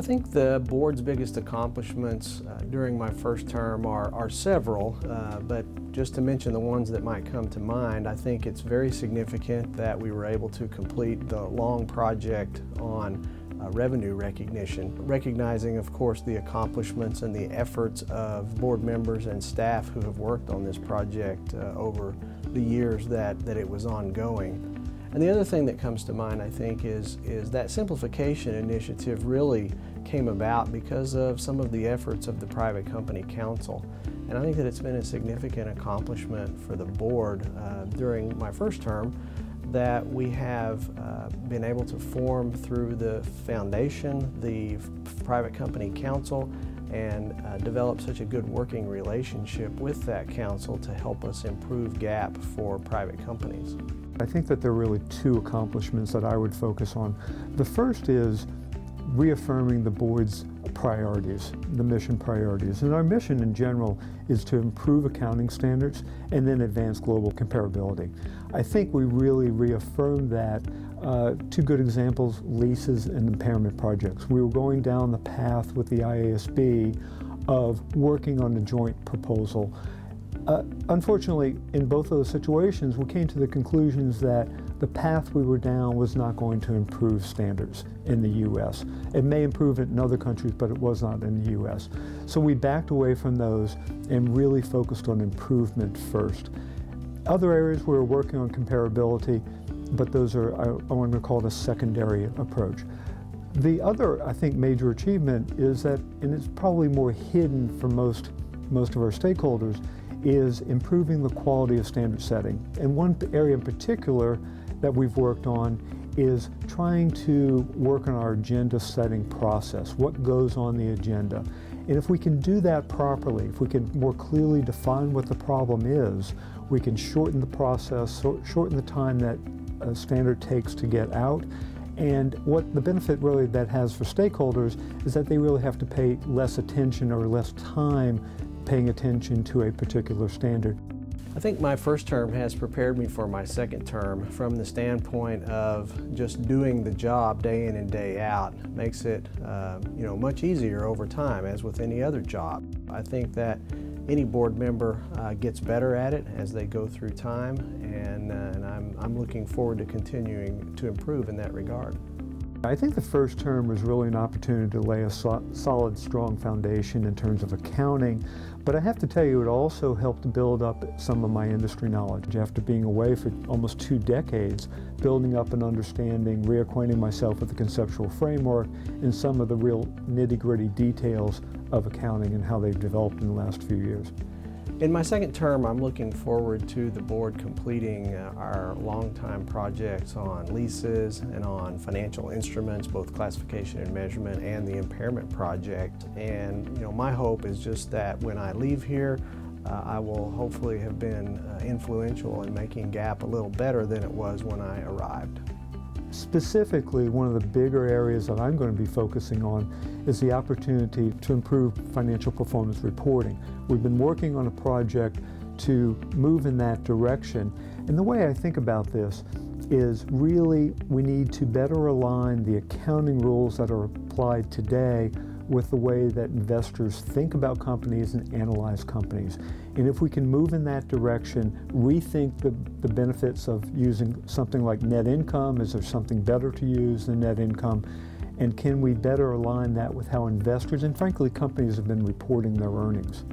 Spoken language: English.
I think the board's biggest accomplishments during my first term are several, but just to mention the ones that might come to mind, I think it's very significant that we were able to complete the long project on revenue recognition, recognizing, of course, the accomplishments and the efforts of board members and staff who have worked on this project over the years that it was ongoing. And the other thing that comes to mind, I think, is that simplification initiative really came about because of some of the efforts of the Private Company Council. And I think that it's been a significant accomplishment for the board during my first term that we have been able to form through the foundation, the Private Company Council, and develop such a good working relationship with that council to help us improve GAAP for private companies. I think that there are really two accomplishments that I would focus on. The first is reaffirming the board's priorities, the mission priorities. And our mission in general is to improve accounting standards and then advance global comparability. I think we really reaffirmed that. Two good examples, leases and impairment projects. We were going down the path with the FASB of working on a joint proposal. Unfortunately, in both of those situations, we came to the conclusions that the path we were down was not going to improve standards in the U.S. It may improve it in other countries, but it was not in the U.S. So we backed away from those and really focused on improvement first. Other areas we were working on comparability, but those are, I want to call it a secondary approach. The other, I think, major achievement is that, and it's probably more hidden for most of our stakeholders, is improving the quality of standard setting. And one area in particular that we've worked on is trying to work on our agenda setting process, what goes on the agenda. And if we can do that properly, if we can more clearly define what the problem is, we can shorten the process, shorten the time that a standard takes to get out. And what the benefit really that has for stakeholders is that they really have to pay less attention or less time paying attention to a particular standard. I think my first term has prepared me for my second term from the standpoint of just doing the job day in and day out. Makes it much easier over time, as with any other job. I think that any board member gets better at it as they go through time, and I'm looking forward to continuing to improve in that regard. I think the first term was really an opportunity to lay a solid, strong foundation in terms of accounting, but I have to tell you it also helped to build up some of my industry knowledge. After being away for almost 2 decades, building up an understanding, reacquainting myself with the conceptual framework and some of the real nitty-gritty details of accounting and how they've developed in the last few years. In my second term, I'm looking forward to the board completing our long-time projects on leases and on financial instruments, both classification and measurement, and the impairment project. And my hope is just that when I leave here, I will hopefully have been influential in making GAAP a little better than it was when I arrived. Specifically, one of the bigger areas that I'm going to be focusing on is the opportunity to improve financial performance reporting. We've been working on a project to move in that direction, and the way I think about this is really we need to better align the accounting rules that are applied today with the way that investors think about companies and analyze companies. And if we can move in that direction, rethink the benefits of using something like net income, is there something better to use than net income? And can we better align that with how investors and frankly companies have been reporting their earnings?